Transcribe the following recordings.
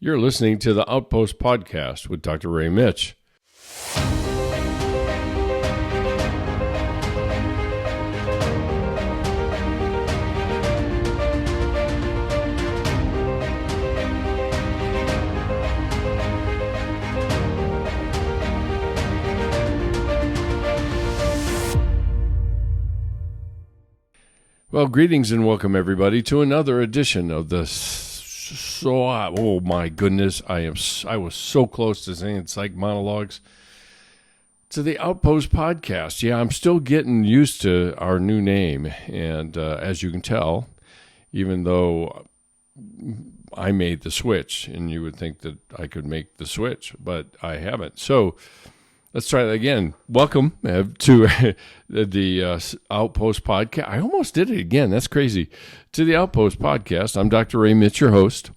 You're listening to the Outpost podcast with Dr. Ray Mitch. Well, greetings and welcome everybody to another edition of the oh my goodness, I was so close to saying psych monologues, to the Outpost podcast. Yeah, I'm still getting used to our new name, and as you can tell, even though I made the switch, and you would think that I could make the switch, but I haven't. So let's try that again. Welcome to the Outpost podcast. I almost did it again. That's crazy. To the Outpost podcast. I'm Dr. Ray Mitch, your host,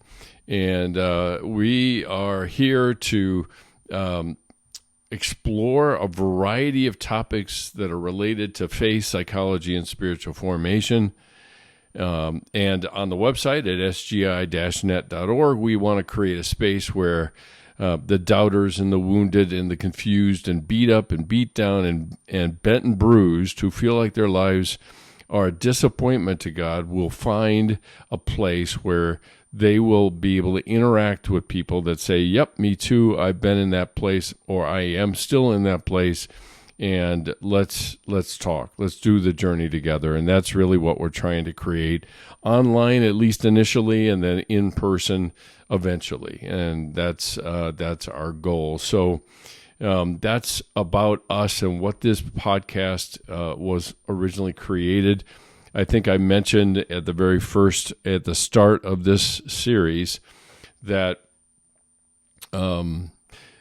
and we are here to explore a variety of topics that are related to faith, psychology, and spiritual formation. And on the website at sgi-net.org, we want to create a space where the doubters and the wounded and the confused and beat up and beat down and bent and bruised who feel like their lives are a disappointment to God will find a place where they will be able to interact with people that say, yep, me too, I've been in that place, or I am still in that place, and let's talk. Let's do the journey together. And that's really what we're trying to create online, at least initially, and then in person eventually. And that's our goal. So that's about us and what this podcast was originally created. I think I mentioned at the start of this series that the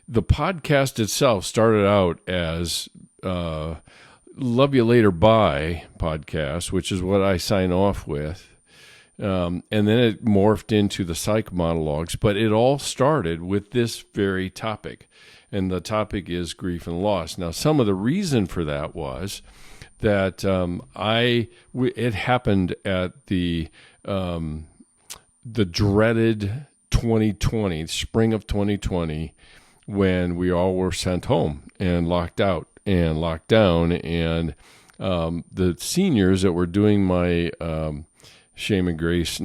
podcast itself started out as Love You Later Bye podcast, which is what I sign off with. And then it morphed into the psych monologues, but it all started with this very topic. And the topic is grief and loss. Now, some of the reason for that was that it happened at the dreaded 2020, spring of 2020, when we all were sent home and locked out and locked down. And the seniors that were doing my my grief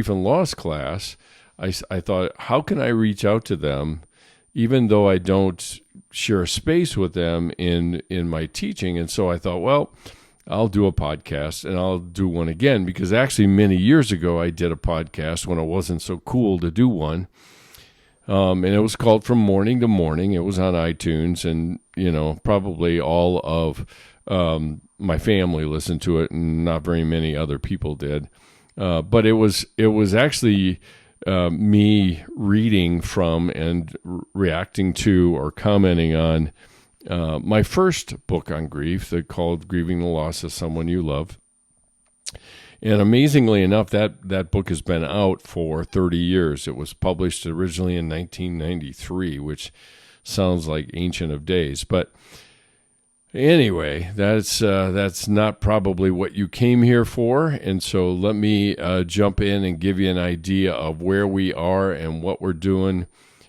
and loss class, I thought, how can I reach out to them, even though I don't share space with them in my teaching? And so I thought, well, I'll do a podcast, and I'll do one again, because actually many years ago I did a podcast when it wasn't so cool to do one. And it was called From Morning to Morning. It was on iTunes, and, probably all of my family listened to it, and not very many other people did. But it was actually me reading from and reacting to or commenting on my first book on grief, called Grieving the Loss of Someone You Love. And amazingly enough, that book has been out for 30 years. It was published originally in 1993, which sounds like ancient of days. But anyway, that's not probably what you came here for. And so let me jump in and give you an idea of where we are and what we're doing.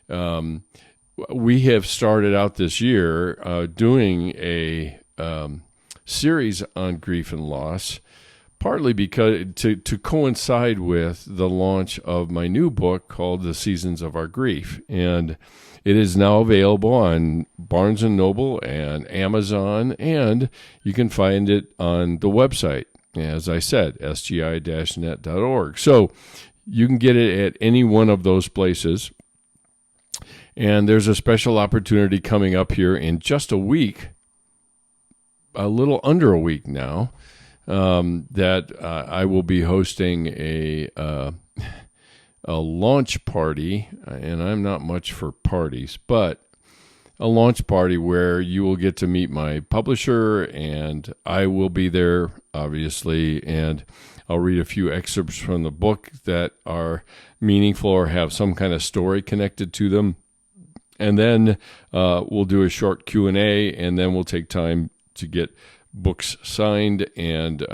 We have started out this year doing a series on grief and loss, partly because to coincide with the launch of my new book called The Seasons of Our Grief. And it is now available on Barnes & Noble and Amazon, and you can find it on the website, as I said, sgi-net.org. So you can get it at any one of those places. And there's a special opportunity coming up here in just a week, a little under a week now, that I will be hosting a launch party, and I'm not much for parties, but a launch party where you will get to meet my publisher, and I will be there, obviously, and I'll read a few excerpts from the book that are meaningful or have some kind of story connected to them. And then we'll do a short Q&A, and then we'll take time to get books signed and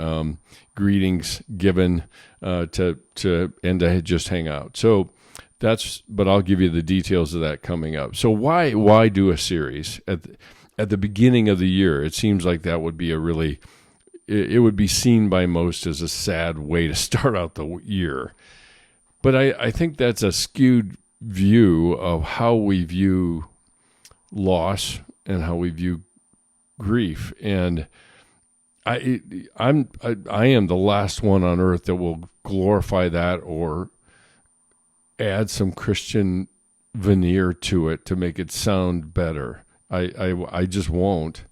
greetings given to just hang out. So but I'll give you the details of that coming up. So why do a series at the beginning of the year? It seems like that would be it would be seen by most as a sad way to start out the year. But I think that's a skewed view of how we view loss and how we view grief. And I am the last one on earth that will glorify that or add some Christian veneer to it to make it sound better. I just won't,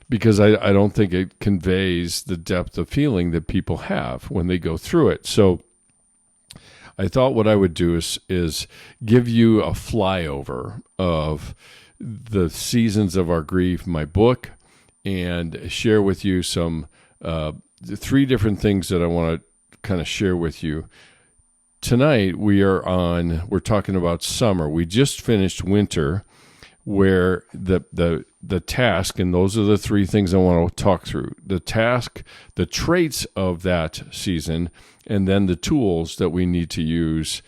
because I don't think it conveys the depth of feeling that people have when they go through it. So I thought what I would do is give you a flyover of the seasons of our grief, my book, and share with you some 3 different things that I want to kind of share with you. Tonight we're talking about summer. We just finished winter, where the task, and those are the 3 things I want to talk through: the task, the traits of that season, and then the tools that we need to use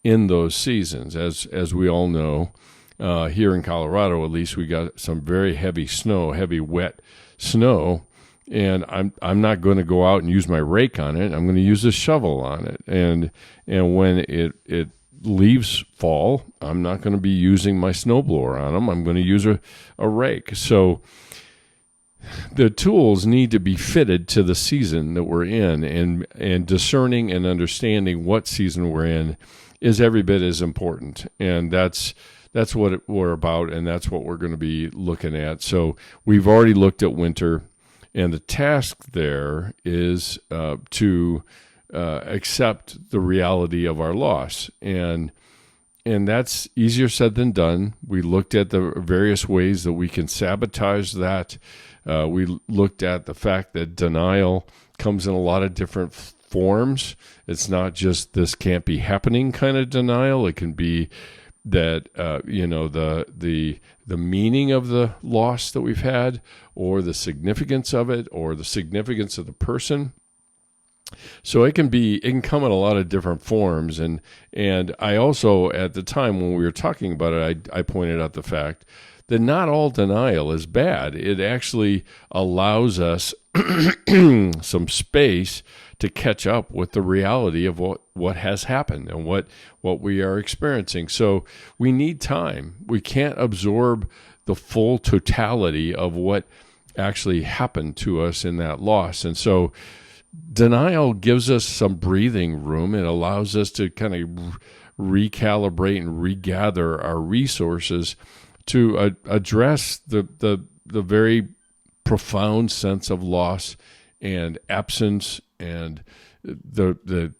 in those seasons. As we all know, here in Colorado, at least, we got some very heavy wet snow, and I'm not going to go out and use my rake on it. I'm going to use a shovel on it, and when it leaves fall, I'm not going to be using my snowblower on them. I'm going to use a rake. So the tools need to be fitted to the season that we're in, and discerning and understanding what season we're in is every bit as important. And that's what we're about, and that's what we're going to be looking at. So we've already looked at winter, and the task there is to accept the reality of our loss. And that's easier said than done. We looked at the various ways that we can sabotage that. We looked at the fact that denial comes in a lot of different forms. It's not just this can't be happening kind of denial. It can be that the meaning of the loss that we've had, or the significance of it, or the significance of the person. So it can come in a lot of different forms. And I also, at the time when we were talking about it, I pointed out the fact that not all denial is bad. It actually allows us some space to catch up with the reality of what has happened and what we are experiencing. So we need time. We can't absorb the full totality of what actually happened to us in that loss. And so denial gives us some breathing room. It allows us to kind of recalibrate and regather our resources to address the very profound sense of loss and absence, and the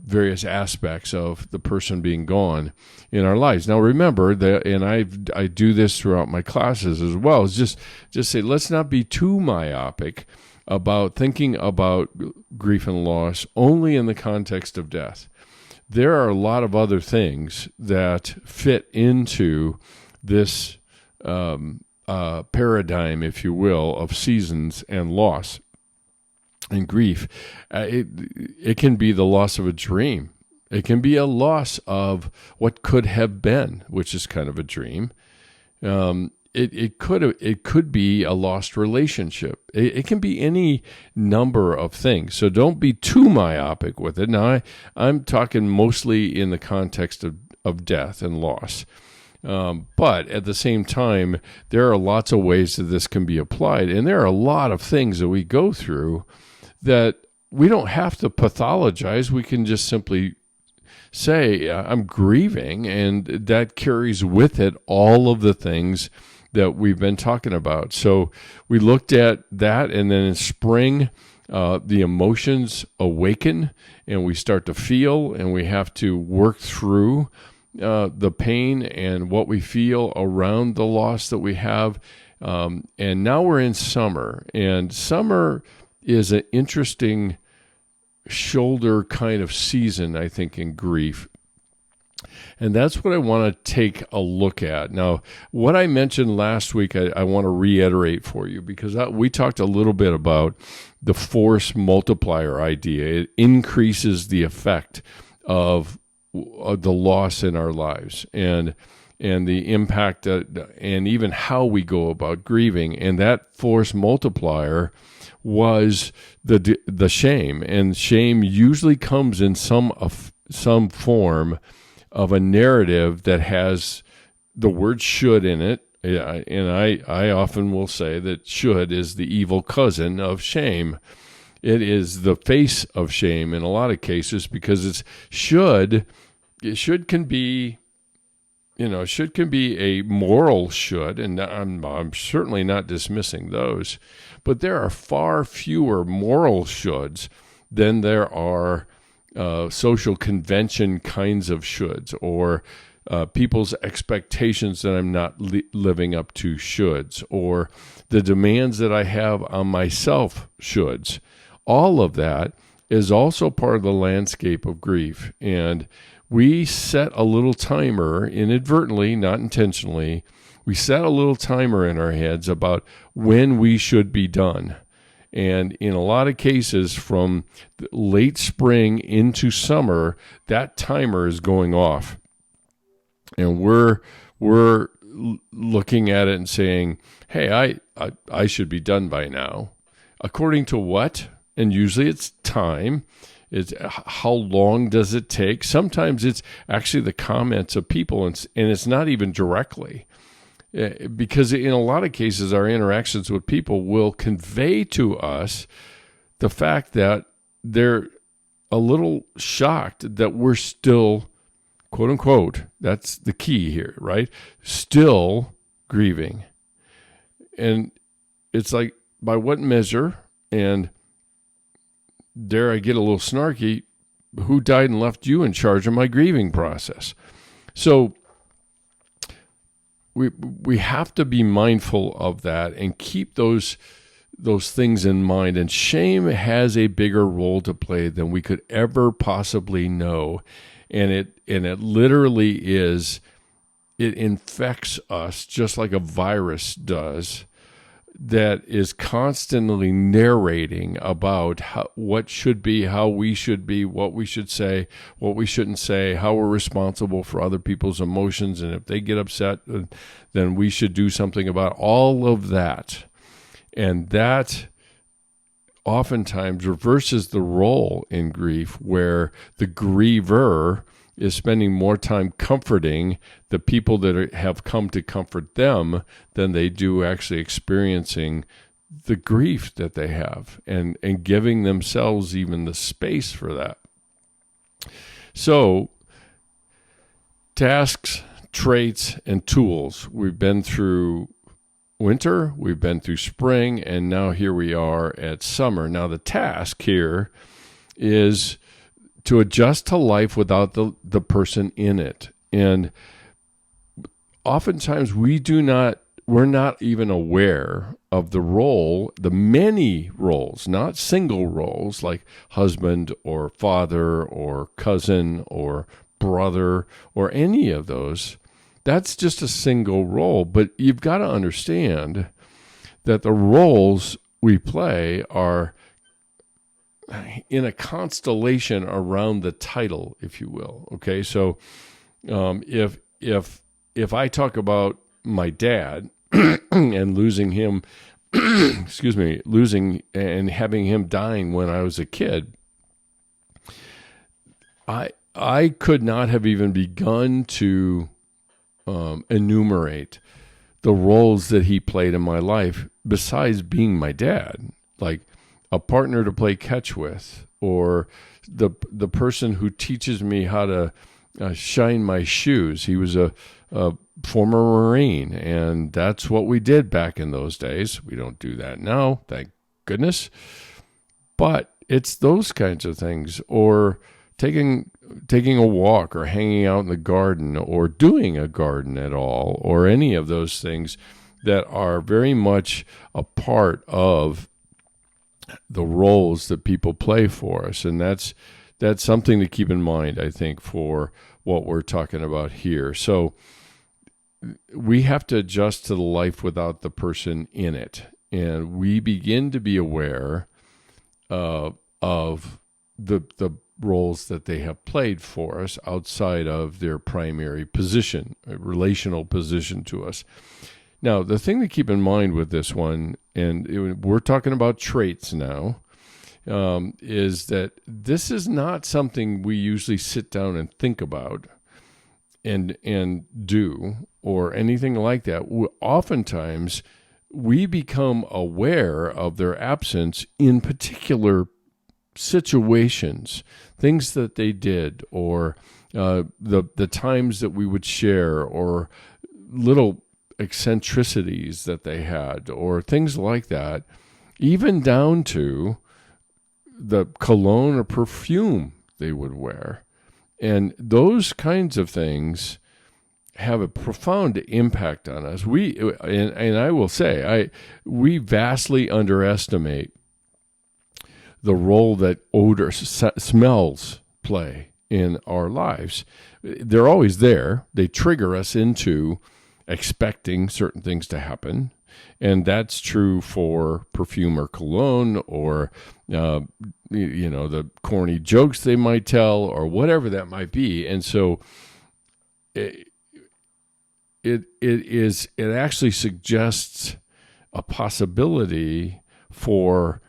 various aspects of the person being gone in our lives. Now, remember that, and I do this throughout my classes as well, is just say, let's not be too myopic about thinking about grief and loss only in the context of death. There are a lot of other things that fit into this paradigm, if you will, of seasons and loss and grief. It can be the loss of a dream. It can be a loss of what could have been, which is kind of a dream. It could be a lost relationship. It can be any number of things. So don't be too myopic with it. Now, I'm talking mostly in the context of death and loss. But at the same time, there are lots of ways that this can be applied. And there are a lot of things that we go through that we don't have to pathologize. We can just simply say, I'm grieving, and that carries with it all of the things that we've been talking about. So we looked at that, and then in spring, the emotions awaken, and we start to feel, and we have to work through the pain and what we feel around the loss that we have. And now we're in summer, and summer is an interesting shoulder kind of season, I think, in grief. And that's what I want to take a look at. Now, what I mentioned last week, I want to reiterate for you, because we talked a little bit about the force multiplier idea. It increases the effect of the loss in our lives and the impact and even how we go about grieving. And that force multiplier was the shame. And shame usually comes in some form of a narrative that has the word should in it. And I often will say that should is the evil cousin of shame. It is the face of shame in a lot of cases, because should can be a moral should, and I'm certainly not dismissing those, but there are far fewer moral shoulds than there are social convention kinds of shoulds, or people's expectations that I'm not living up to shoulds, or the demands that I have on myself shoulds. All of that is also part of the landscape of grief. And we set a little timer inadvertently, not intentionally. We set a little timer in our heads about when we should be done. And in a lot of cases, from late spring into summer, that timer is going off. And we're looking at it and saying, hey, I should be done by now. According to what? And usually it's time. It's how long does it take? Sometimes it's actually the comments of people, and it's not even directly. Because in a lot of cases, our interactions with people will convey to us the fact that they're a little shocked that we're still, quote unquote, that's the key here, right? Still grieving. And it's like, by what measure? And dare I get a little snarky, who died and left you in charge of my grieving process? So we have to be mindful of that and keep those things in mind. And shame has a bigger role to play than we could ever possibly know. And it literally is, it infects us just like a virus does, that is constantly narrating about what should be, how we should be, what we should say, what we shouldn't say, how we're responsible for other people's emotions, and if they get upset, then we should do something about all of that. And that oftentimes reverses the role in grief, where the griever is spending more time comforting the people that have come to comfort them than they do actually experiencing the grief that they have, and giving themselves even the space for that. So, tasks, traits, and tools. We've been through winter, we've been through spring, and now here we are at summer. Now the task here is to adjust to life without the person in it. And oftentimes we're not even aware of the many roles, not single roles like husband or father or cousin or brother or any of those. That's just a single role. But you've got to understand that the roles we play are in a constellation around the title, if you will. Okay, so if I talk about my dad and losing him, losing and having him dying when I was a kid, I could not have even begun to enumerate the roles that he played in my life besides being my dad, like a partner to play catch with, or the person who teaches me how to shine my shoes. He was a former Marine, and that's what we did back in those days. We don't do that now, thank goodness. But it's those kinds of things, or taking a walk, or hanging out in the garden, or doing a garden at all, or any of those things that are very much a part of the roles that people play for us. And that's something to keep in mind, I think, for what we're talking about here. So we have to adjust to the life without the person in it. And we begin to be aware of the roles that they have played for us outside of their primary position, a relational position to us. Now, the thing to keep in mind with this one, and we're talking about traits now, is that this is not something we usually sit down and think about and do or anything like that. Oftentimes, we become aware of their absence in particular situations, things that they did, or the times that we would share, or little eccentricities that they had, or things like that, even down to the cologne or perfume they would wear. And those kinds of things have a profound impact on us. And I will say, we vastly underestimate the role that smells play in our lives. They're always there. They trigger us into expecting certain things to happen. And that's true for perfume or cologne, or the corny jokes they might tell, or whatever that might be. And so it actually suggests a possibility for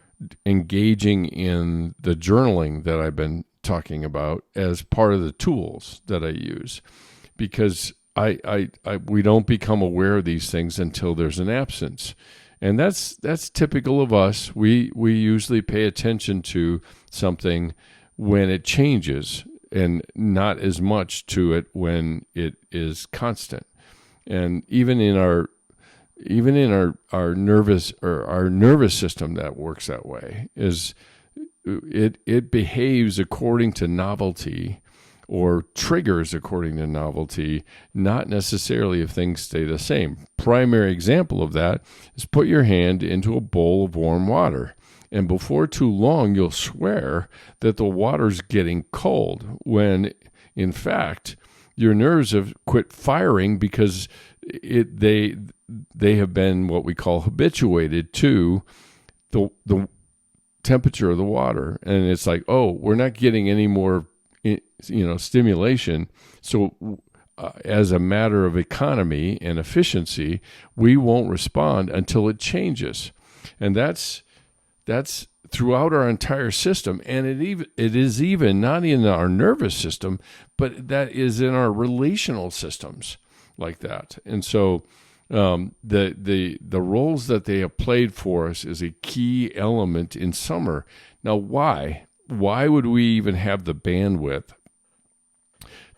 engaging in the journaling that I've been talking about as part of the tools that I use, because we don't become aware of these things until there's an absence. And that's typical of us. We usually pay attention to something when it changes, and not as much to it when it is constant. And even in our nervous system that works that way, is it behaves according to novelty, or triggers according to novelty, not necessarily if things stay the same. Primary example of that is put your hand into a bowl of warm water, and before too long you'll swear that the water's getting cold, when in fact your nerves have quit firing because they have been what we call habituated to the temperature of the water. And it's like, oh, we're not getting any more stimulation. So as a matter of economy and efficiency, we won't respond until it changes. And that's throughout our entire system. And it is even not in our nervous system, but that is in our relational systems like that. And so the roles that they have played for us is a key element in summer. Now, why would we even have the bandwidth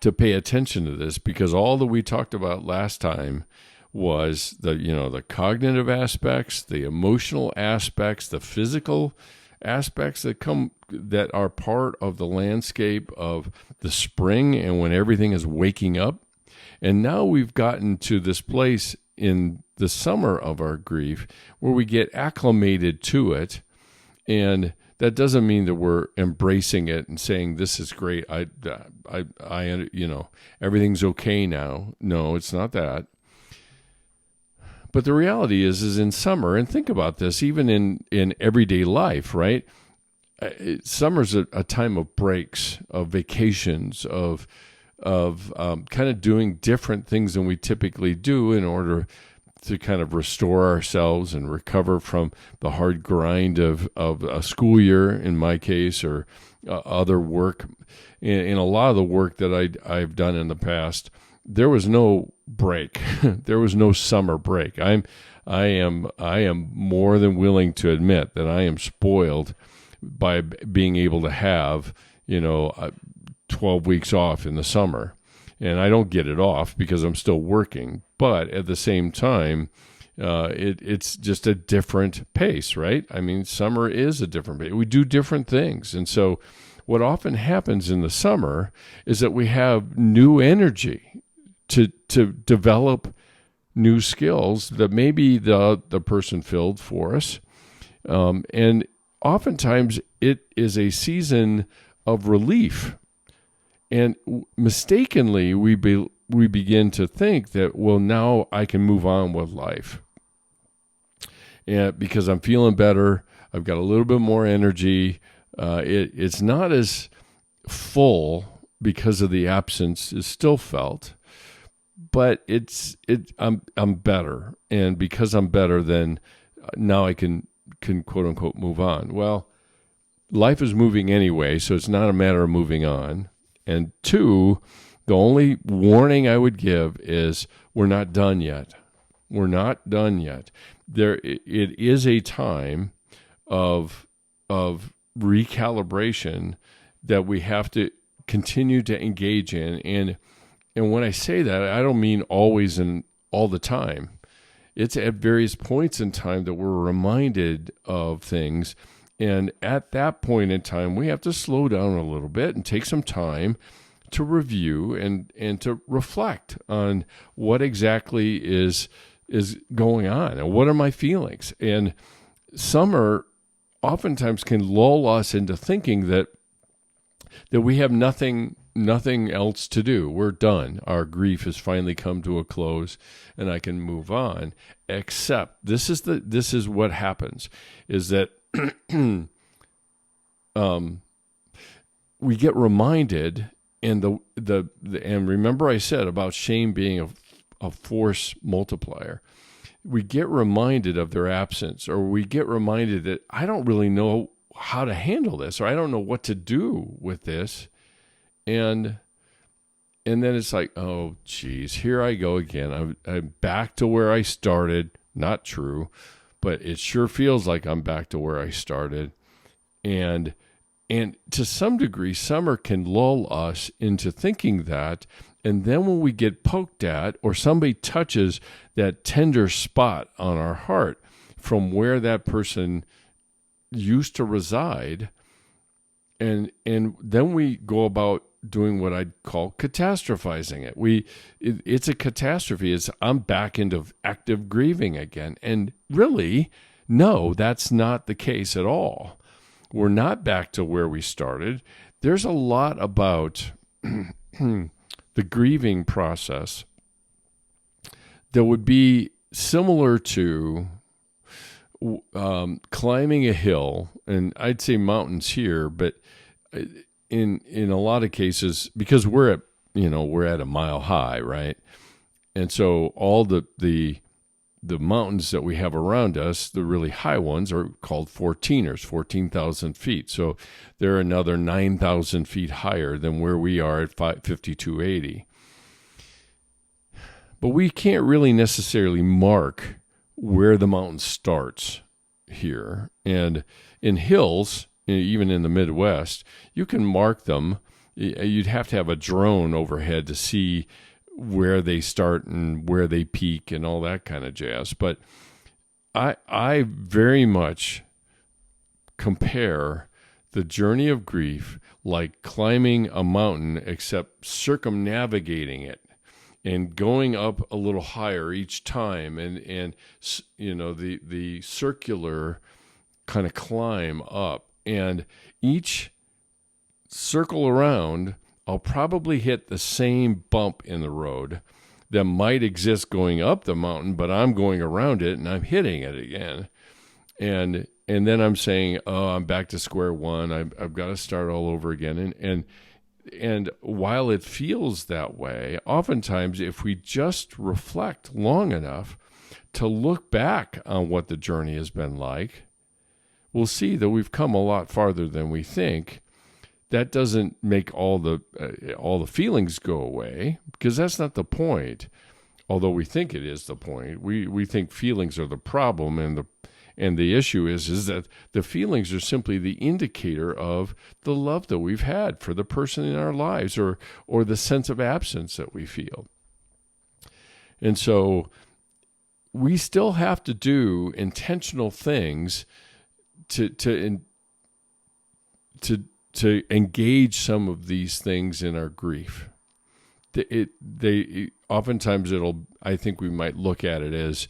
to pay attention to this? Because all that we talked about last time was the cognitive aspects, the emotional aspects, the physical aspects that are part of the landscape of the spring and when everything is waking up. And now we've gotten to this place in the summer of our grief where we get acclimated to it. And that doesn't mean that we're embracing it and saying, this is great. I everything's okay now. No, it's not that. But the reality is in summer, and think about this, even in everyday life, right? Summer's a time of breaks, of vacations, of kind of doing different things than we typically do in order to kind of restore ourselves and recover from the hard grind of a school year, in my case, or other work. In a lot of the work that I've done in the past, there was no break. There was no summer break. I am more than willing to admit that I am spoiled by being able to have 12 weeks off in the summer. And I don't get it off because I'm still working. But at the same time, it's just a different pace, right? I mean, summer is a different pace. We do different things. And so what often happens in the summer is that we have new energy to develop new skills that maybe the person filled for us. And oftentimes it is a season of relief. And mistakenly, we begin to think that, well, now I can move on with life. And because I'm feeling better, I've got a little bit more energy. It's not as full because of the absence is still felt, but I'm better. And because I'm better, then now I can quote unquote move on. Well, life is moving anyway, so it's not a matter of moving on. And two, the only warning I would give is we're not done yet. We're not done yet. It is a time of recalibration that we have to continue to engage in. And when I say that, I don't mean always and all the time. It's at various points in time that we're reminded of things. And at that point in time, we have to slow down a little bit and take some time to review and to reflect on what exactly is going on and what are my feelings. And summer oftentimes can lull us into thinking that we have nothing else to do. We're done. Our grief has finally come to a close and I can move on. Except this is what happens is that we get reminded, and and remember I said about shame being a force multiplier. We get reminded of their absence, or we get reminded that I don't really know how to handle this, or I don't know what to do with this. And then it's like, oh, geez, here I go again. I'm back to where I started. Not true, but it sure feels like I'm back to where I started. And to some degree, summer can lull us into thinking that. And then when we get poked at, or somebody touches that tender spot on our heart from where that person used to reside, and then we go about doing what I'd call catastrophizing it. It's a catastrophe. I'm back into active grieving again. And really, no, that's not the case at all. We're not back to where we started. There's a lot about the grieving process that would be similar to climbing a hill, and I'd say mountains here, but in a lot of cases, because we're at a mile high, right? And so all the mountains that we have around us, the really high ones, are called 14ers, 14,000 feet. So they're another 9,000 feet higher than where we are at 5,280. But we can't really necessarily mark where the mountain starts here. And in hills, even in the Midwest, you can mark them. You'd have to have a drone overhead to see where they start and where they peak and all that kind of jazz. But I very much compare the journey of grief like climbing a mountain, except circumnavigating it and going up a little higher each time, and the circular kind of climb up. And each circle around, I'll probably hit the same bump in the road that might exist going up the mountain, but I'm going around it and I'm hitting it again. And then I'm saying, oh, I'm back to square one. I've got to start all over again. And while it feels that way, oftentimes if we just reflect long enough to look back on what the journey has been like, we'll see that we've come a lot farther than we think. That doesn't make all the feelings go away, because that's not the point. Although we think it is the point, we think feelings are the problem, and the issue is that the feelings are simply the indicator of the love that we've had for the person in our lives, or the sense of absence that we feel. And so we still have to do intentional things to engage some of these things in our grief. Oftentimes I think we might look at it as,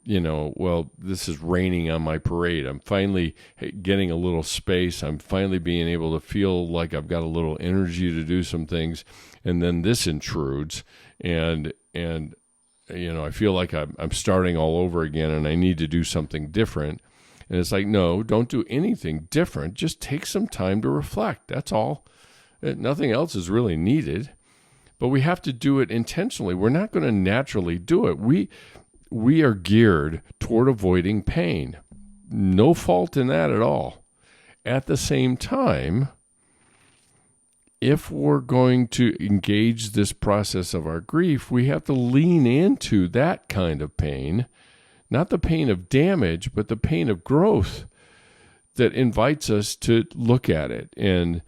well, this is raining on my parade. I'm finally getting a little space. I'm finally being able to feel like I've got a little energy to do some things. And then this intrudes, and I feel like I'm starting all over again, and I need to do something different. And it's like, no, don't do anything different. Just take some time to reflect. That's all. Nothing else is really needed, but we have to do it intentionally. We're not going to naturally do it. We are geared toward avoiding pain. No fault in that at all. At the same time, if we're going to engage this process of our grief, we have to lean into that kind of pain, not the pain of damage, but the pain of growth that invites us to look at it and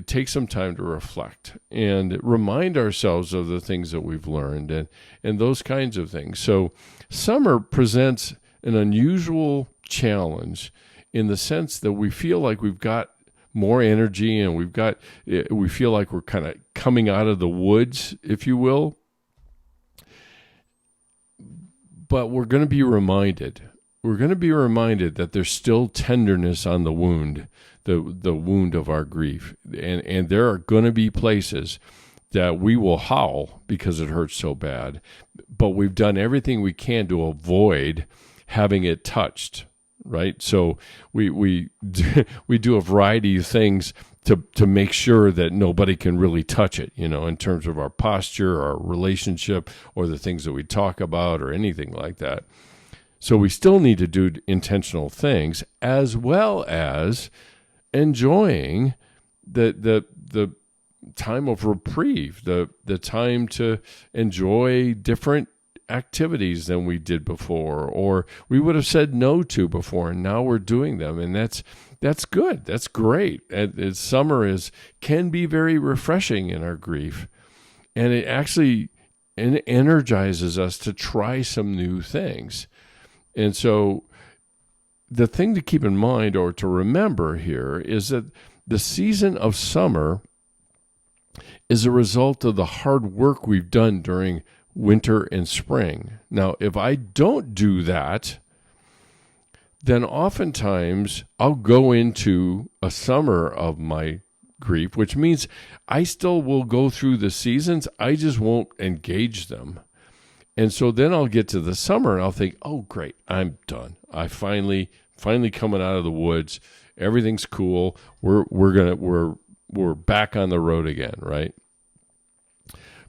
take some time to reflect and remind ourselves of the things that we've learned and those kinds of things. So summer presents an unusual challenge in the sense that we feel like we've got more energy and we feel like we're kind of coming out of the woods, if you will. But we're going to be reminded that there's still tenderness on the wound, the wound of our grief. And there are going to be places that we will howl because it hurts so bad. But we've done everything we can to avoid having it touched, right? So we do a variety of things to make sure that nobody can really touch it, in terms of our posture, our relationship, or the things that we talk about or anything like that. So we still need to do intentional things as well as enjoying the time of reprieve, the time to enjoy different activities than we did before, or we would have said no to before, and now we're doing them, and that's good. That's great. Summer can be very refreshing in our grief, and it actually energizes us to try some new things. And so the thing to keep in mind or to remember here is that the season of summer is a result of the hard work we've done during winter and spring. Now, if I don't do that, then oftentimes I'll go into a summer of my grief, which means I still will go through the seasons. I just won't engage them. And so then I'll get to the summer and I'll think, oh, great, I'm done. I finally coming out of the woods. Everything's cool. We're back on the road again, right?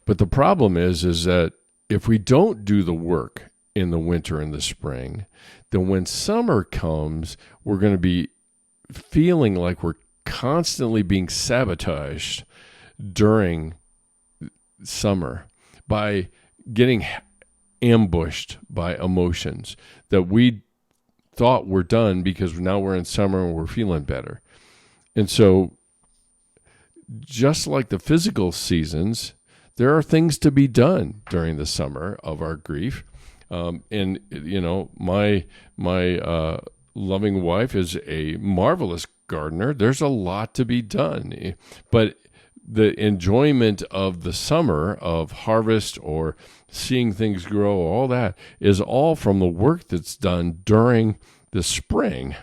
But the problem is that if we don't do the work in the winter and the spring, then when summer comes, we're going to be feeling like we're constantly being sabotaged during summer by getting ambushed by emotions that we thought were done because now we're in summer and we're feeling better. And so just like the physical seasons, there are things to be done during the summer of our grief. And, my loving wife is a marvelous gardener. There's a lot to be done. But the enjoyment of the summer, of harvest or seeing things grow, all that is all from the work that's done during the spring.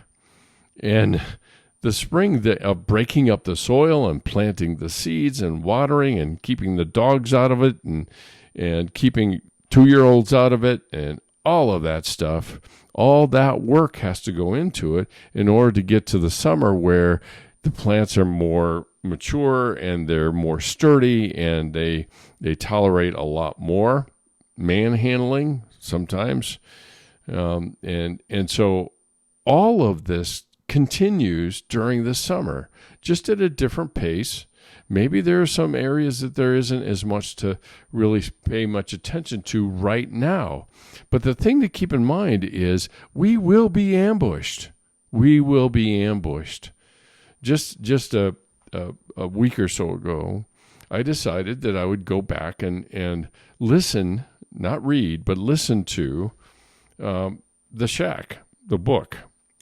And the spring of breaking up the soil and planting the seeds and watering and keeping the dogs out of it and keeping 2-year-olds out of it and all of that stuff, all that work has to go into it in order to get to the summer where the plants are more mature and they're more sturdy and they tolerate a lot more manhandling sometimes. And so all of this continues during the summer, just at a different pace. Maybe there are some areas that there isn't as much to really pay much attention to right now. But the thing to keep in mind is we will be ambushed. We will be ambushed. Just a week or so ago, I decided that I would go back and listen, not read, but listen to The Shack, the book.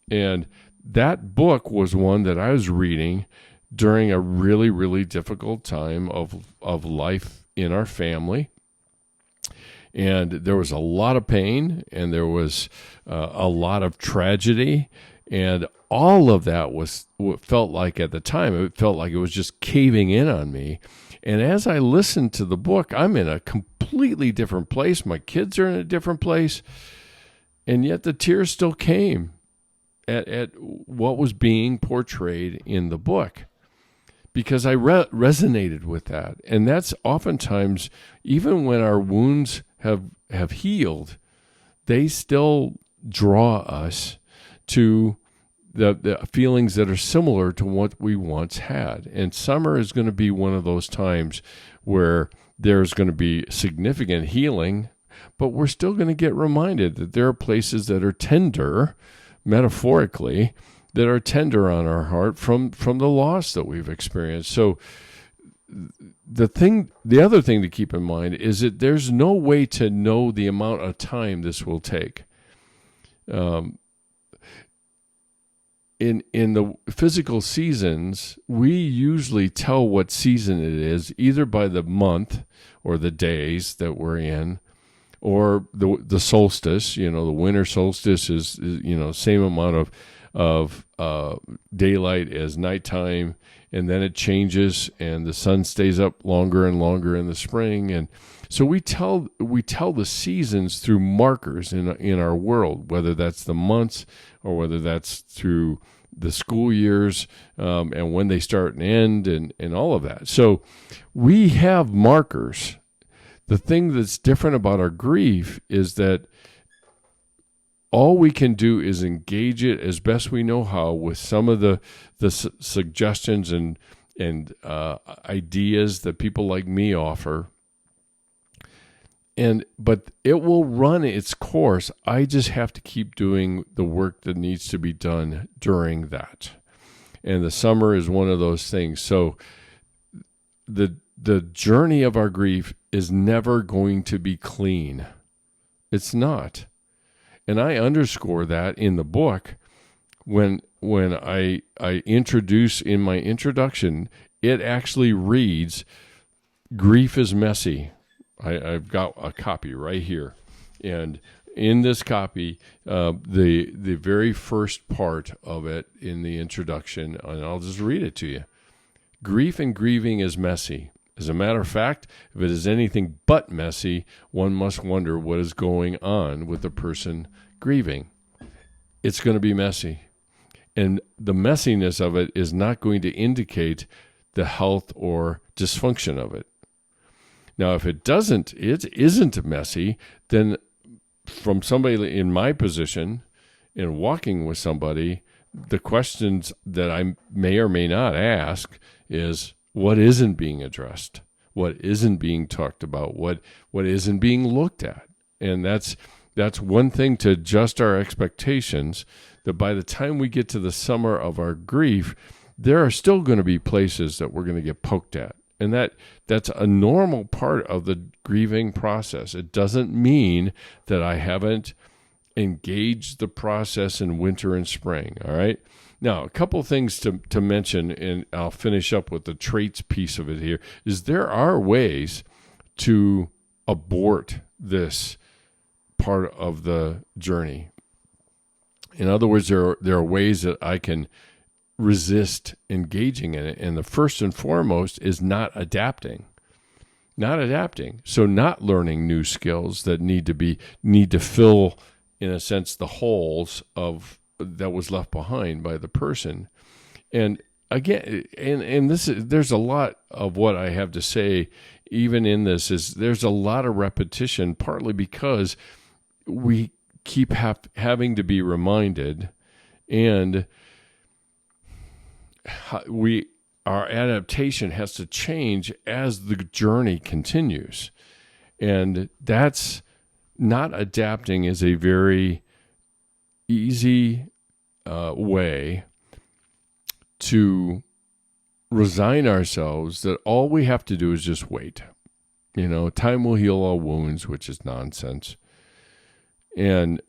And that book was one that I was reading during a really, really difficult time of life in our family. And there was a lot of pain, and there was a lot of tragedy, and all of that was what felt like at the time, it felt like it was just caving in on me. And as I listened to the book, I'm in a completely different place. My kids are in a different place. And yet the tears still came at what was being portrayed in the book. because I resonated with that. And that's oftentimes, even when our wounds have healed, they still draw us to the feelings that are similar to what we once had. And summer is going to be one of those times where there's going to be significant healing, but we're still going to get reminded that there are places that are tender, metaphorically, that are tender on our heart from the loss that we've experienced. So the other thing to keep in mind is that there's no way to know the amount of time this will take. In the physical seasons, we usually tell what season it is either by the month or the days that we're in, or the solstice. The winter solstice is same amount of daylight as nighttime, and then it changes, and the sun stays up longer and longer in the spring. And so we tell the seasons through markers in our world, whether that's the months or whether that's through the school years, and when they start and end, and all of that. So we have markers. The thing that's different about our grief is that all we can do is engage it as best we know how with some of the suggestions and ideas that people like me offer. But it will run its course. I just have to keep doing the work that needs to be done during that. And the summer is one of those things. So the journey of our grief is never going to be clean. It's not. And I underscore that in the book when I introduce in my introduction, it actually reads, "Grief is messy." I've got a copy right here. And in this copy, the very first part of it in the introduction, and I'll just read it to you. "Grief and grieving is messy. As a matter of fact, if it is anything but messy, one must wonder what is going on with the person grieving. It's going to be messy. And the messiness of it is not going to indicate the health or dysfunction of it. Now, if it isn't messy, then from somebody in my position, in walking with somebody, the questions that I may or may not ask is, what isn't being addressed? What isn't being talked about? What isn't being looked at? And that's one thing to adjust our expectations, that by the time we get to the summer of our grief, there are still going to be places that we're going to get poked at. And that's a normal part of the grieving process. It doesn't mean that I haven't engaged the process in winter and spring, all right? Now, a couple of things to mention, and I'll finish up with the traits piece of it here, is there are ways to abort this part of the journey. In other words, there are ways that I can resist engaging in it. And the first and foremost is not adapting. So not learning new skills that need to fill, in a sense, the holes that was left behind by the person. And again, and there's a lot of what I have to say even in this is there's a lot of repetition, partly because we keep having to be reminded, and our adaptation has to change as the journey continues. And that's not adapting is a very easy way to resign ourselves that all we have to do is just wait. Time will heal all wounds, which is nonsense. And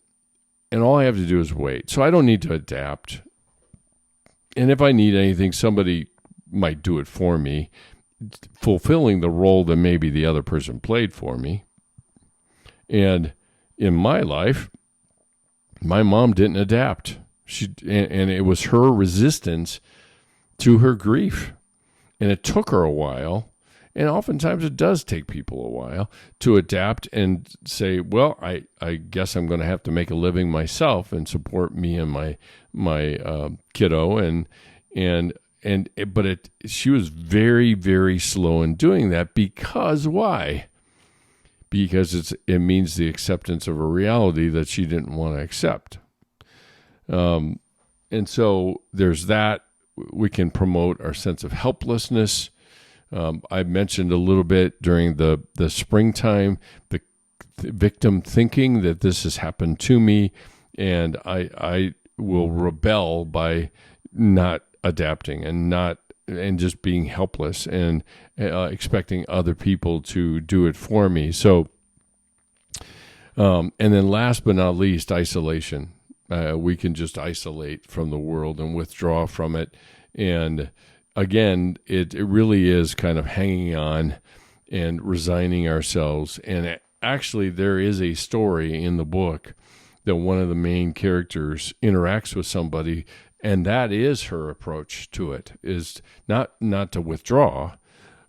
all I have to do is wait. So I don't need to adapt. And if I need anything, somebody might do it for me, fulfilling the role that maybe the other person played for me. And in my life, my mom didn't adapt. And it was her resistance to her grief. And it took her a while, and oftentimes it does take people a while to adapt and say, well, I guess I'm going to have to make a living myself and support me and my kiddo. And she was very, very slow in doing that because why? Because it means the acceptance of a reality that she didn't want to accept. And so there's that. We can promote our sense of helplessness. I mentioned a little bit during the springtime, the victim thinking that this has happened to me, and I will rebel by not adapting and just being helpless and expecting other people to do it for me. So, and then last but not least, isolation. We can just isolate from the world and withdraw from it. And again, it really is kind of hanging on and resigning ourselves. And actually, there is a story in the book that one of the main characters interacts with somebody, and that is her approach to it, is not to withdraw,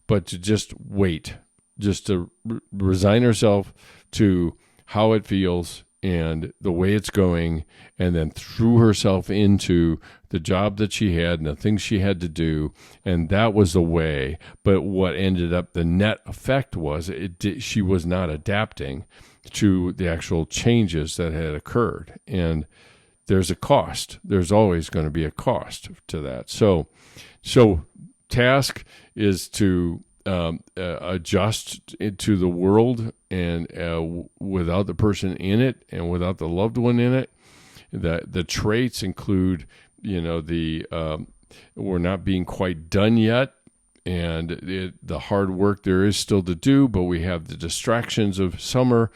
but to just wait, just to resign herself to how it feels and the way it's going, and then threw herself into the job that she had and the things she had to do, and that was the way. But what ended up, the net effect was she was not adapting to the actual changes that had occurred, and there's a cost. There's always going to be a cost to that. So task is to adjust to the world, and without the person in it and without the loved one in it. The traits include, we're not being quite done yet, and the hard work there is still to do, but we have the distractions of summer,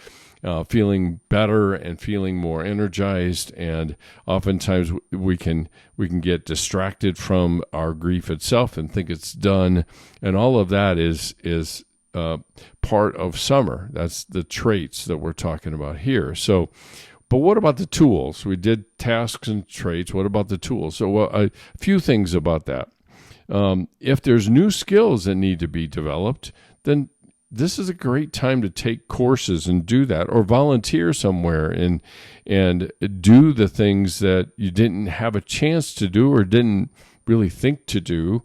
feeling better and feeling more energized, and oftentimes we can get distracted from our grief itself and think it's done, and all of that is part of summer. That's the traits that we're talking about here. So, but what about the tools? We did tasks and traits. What about the tools? So a few things about that. If there's new skills that need to be developed, then this is a great time to take courses and do that, or volunteer somewhere and do the things that you didn't have a chance to do or didn't really think to do,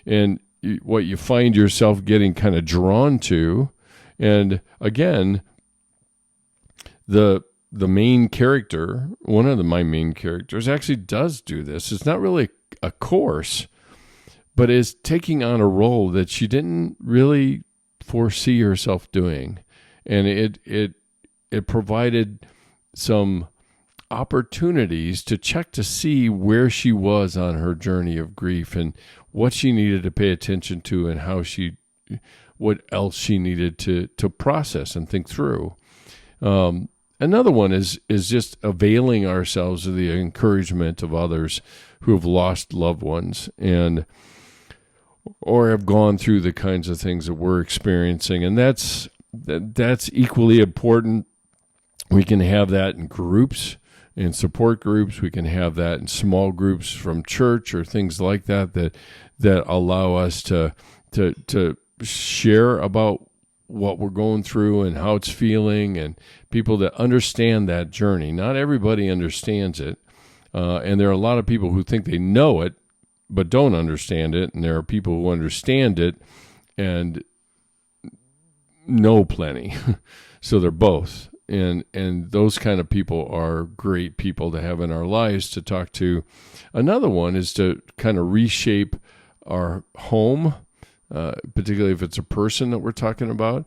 and what you find yourself getting kind of drawn to. And again, the main character, one of my main characters, actually does do this. It's not really a course, but is taking on a role that she didn't really foresee herself doing, and it provided some opportunities to check to see where she was on her journey of grief and what she needed to pay attention to, and what else she needed to process and think through. Another one is just availing ourselves of the encouragement of others who have lost loved ones or have gone through the kinds of things that we're experiencing. And that's equally important. We can have that in groups, in support groups. We can have that in small groups from church or things like that allow us to share about what we're going through and how it's feeling, and people that understand that journey. Not everybody understands it. And there are a lot of people who think they know it, but don't understand it. And there are people who understand it and know plenty. So they're both. And those kind of people are great people to have in our lives to talk to. Another one is to kind of reshape our home, particularly if it's a person that we're talking about.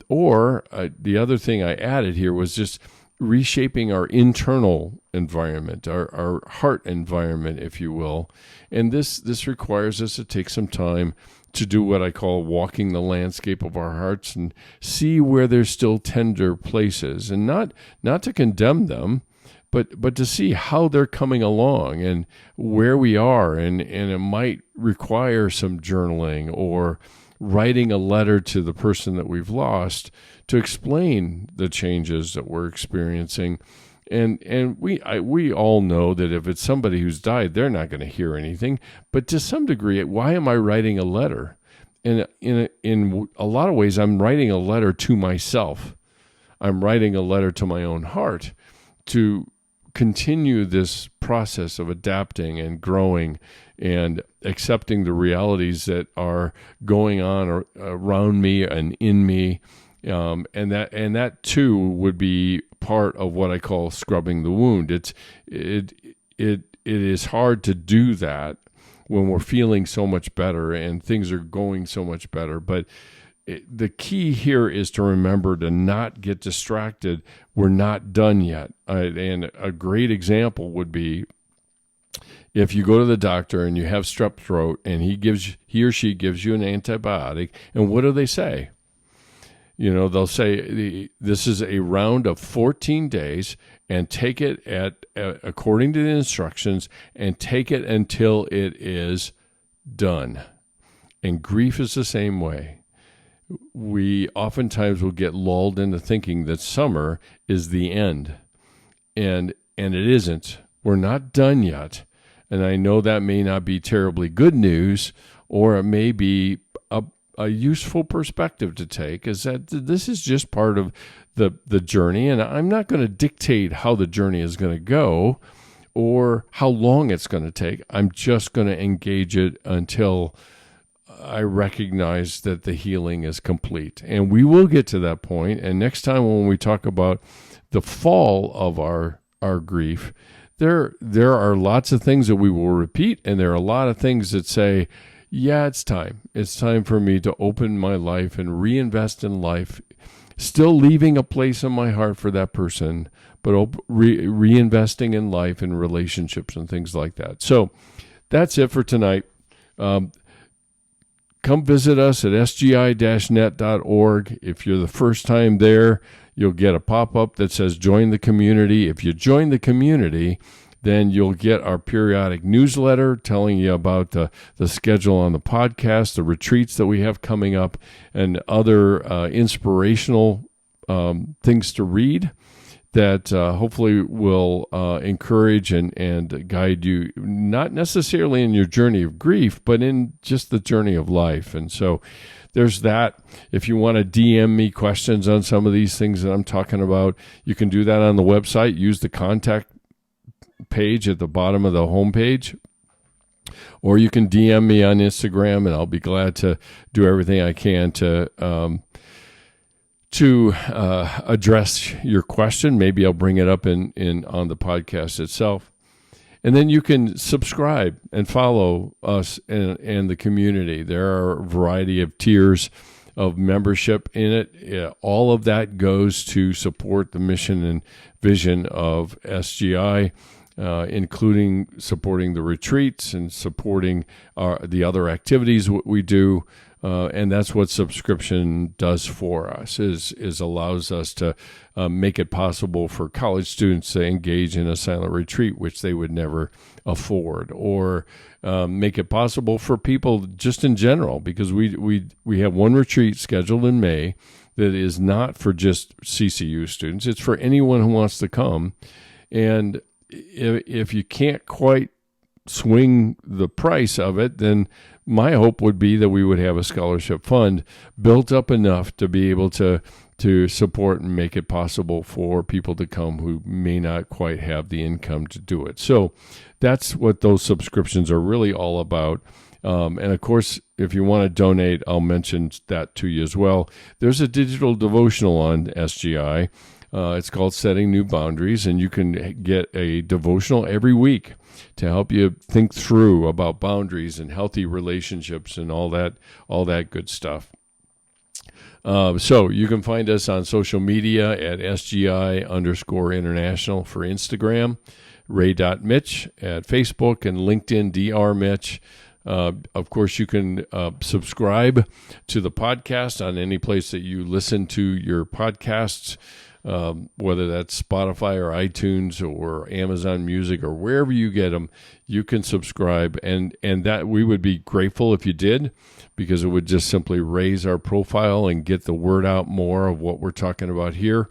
Or the other thing I added here was just reshaping our internal environment, our heart environment, if you will. And this requires us to take some time to do what I call walking the landscape of our hearts and see where there's still tender places, and not to condemn them, but to see how they're coming along and where we are. And it might require some journaling or writing a letter to the person that we've lost to explain the changes that we're experiencing. And we all know that if it's somebody who's died, they're not going to hear anything. But to some degree, why am I writing a letter? And in a lot of ways, I'm writing a letter to myself. I'm writing a letter to my own heart to continue this process of adapting and growing and accepting the realities that are going on around me and in me. And that too would be part of what I call scrubbing the wound. It is hard to do that when we're feeling so much better and things are going so much better. But the key here is to remember to not get distracted. We're not done yet. And a great example would be if you go to the doctor and you have strep throat and he or she gives you an antibiotic, and what do they say? They'll say this is a round of 14 days and take it according to the instructions and take it until it is done. And grief is the same way. We oftentimes will get lulled into thinking that summer is the end. And it isn't. We're not done yet. And I know that may not be terribly good news, or it may be a useful perspective to take, is that this is just part of the journey, and I'm not going to dictate how the journey is going to go or how long it's going to take. I'm just going to engage it until I recognize that the healing is complete. And we will get to that point. And next time when we talk about the fall of our grief, there are lots of things that we will repeat, and there are a lot of things that say, yeah, it's time. It's time for me to open my life and reinvest in life, still leaving a place in my heart for that person, but reinvesting in life and relationships and things like that. So that's it for tonight. Come visit us at sgi-net.org. If you're the first time there, you'll get a pop-up that says join the community. If you join the community, then you'll get our periodic newsletter telling you about the schedule on the podcast, the retreats that we have coming up, and other inspirational things to read that hopefully will encourage and guide you, not necessarily in your journey of grief, but in just the journey of life. And so there's that. If you want to DM me questions on some of these things that I'm talking about, you can do that on the website. Use the contact page at the bottom of the homepage, or you can DM me on Instagram, and I'll be glad to do everything I can to address your question. Maybe I'll bring it up in on the podcast itself. And then you can subscribe and follow us and the community. There are a variety of tiers of membership in it. All of that goes to support the mission and vision of SGI, including supporting the retreats and supporting the other activities we do. And that's what subscription does for us, is allows us to make it possible for college students to engage in a silent retreat, which they would never afford, or make it possible for people just in general, because we have one retreat scheduled in May that is not for just CCU students. It's for anyone who wants to come. And if you can't quite swing the price of it, then my hope would be that we would have a scholarship fund built up enough to be able to support and make it possible for people to come who may not quite have the income to do it. So that's what those subscriptions are really all about. And of course, if you want to donate, I'll mention that to you as well. There's a digital devotional on SGI. It's called Setting New Boundaries, and you can get a devotional every week to help you think through about boundaries and healthy relationships and all that good stuff. So you can find us on social media at SGI_international for Instagram, Ray.Mitch at Facebook, and LinkedIn, Dr. Mitch. Of course, you can subscribe to the podcast on any place that you listen to your podcasts, whether that's Spotify or iTunes or Amazon Music or wherever you get them. You can subscribe, and that we would be grateful if you did, because it would just simply raise our profile and get the word out more of what we're talking about here.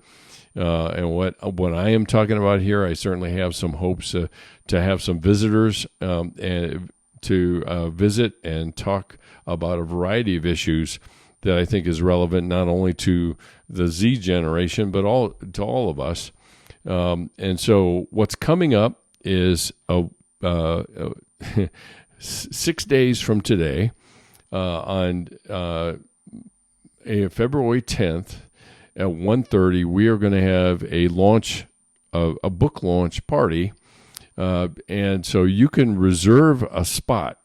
And what I am talking about here, I certainly have some hopes to have some visitors and to visit and talk about a variety of issues that I think is relevant not only to the Z generation, but to all of us. And so what's coming up is 6 days from today, on February 10th at 1:30, we are going to have a book launch party. And so you can reserve a spot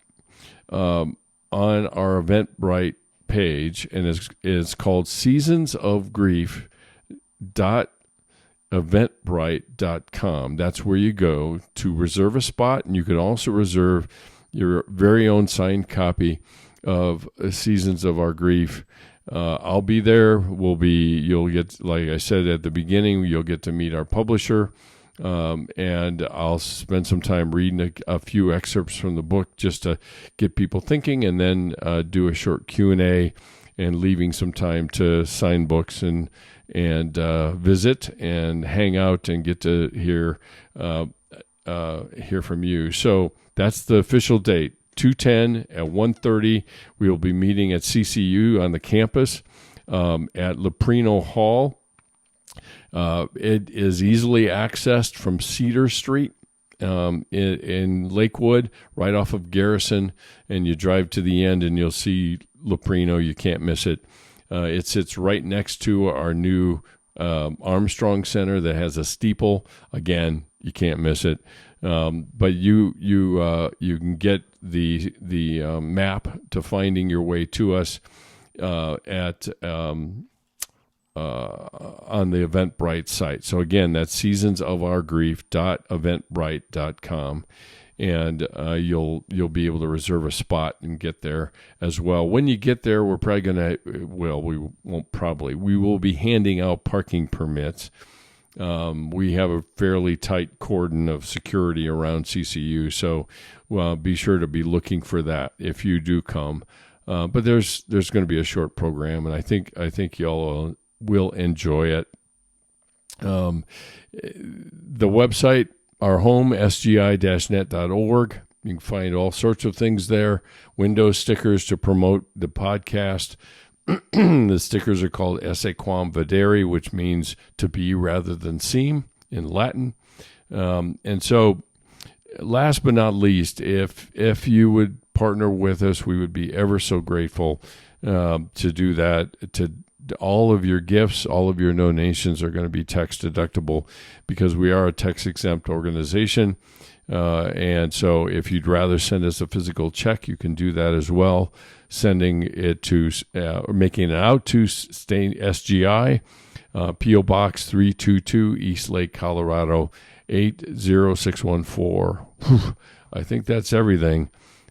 on our Eventbrite page, and it's called seasonsofgrief.eventbrite.com. That's where you go to reserve a spot, and you can also reserve your very own signed copy of Seasons of Our Grief. I'll be there. You'll get, like I said at the beginning, you'll get to meet our publisher. And I'll spend some time reading a few excerpts from the book just to get people thinking, and then do a short Q&A and leaving some time to sign books and visit and hang out and get to hear from you. So that's the official date, 2/10 at 1:30. We will be meeting at CCU on the campus at Leprino Hall. It is easily accessed from Cedar Street in Lakewood, right off of Garrison, and you drive to the end and you'll see Leprino. You can't miss it. It sits right next to our new Armstrong Center that has a steeple. Again, you can't miss it. But you can get the map to finding your way to us on the Eventbrite site. So again, that's seasonsofourgrief.eventbrite.com, and you'll be able to reserve a spot and get there as well. When you get there, we're probably we will be handing out parking permits. We have a fairly tight cordon of security around CCU, so be sure to be looking for that if you do come. But there's going to be a short program, and I think y'all will enjoy it. The website, our home, sgi-net.org. You can find all sorts of things there. Window stickers to promote the podcast. The stickers are called Esse Quam Videre, which means to be rather than seem in Latin. And so last but not least, if you would partner with us, we would be ever so grateful to do that. All of your gifts, all of your donations are going to be tax deductible because we are a tax exempt organization. And so if you'd rather send us a physical check, you can do that as well. Sending it to, or making it out to SGI, P.O. Box 322, East Lake, Colorado, 80614. I think that's everything.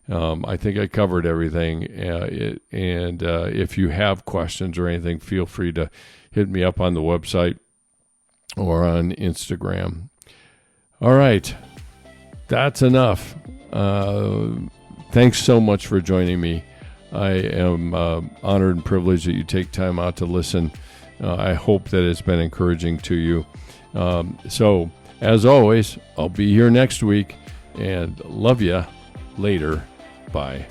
I think I covered everything. And if you have questions or anything, feel free to hit me up on the website or on Instagram. All right. That's enough. Thanks so much for joining me. I am honored and privileged that you take time out to listen. I hope that it's been encouraging to you. So, as always, I'll be here next week, and love you. Later. Bye.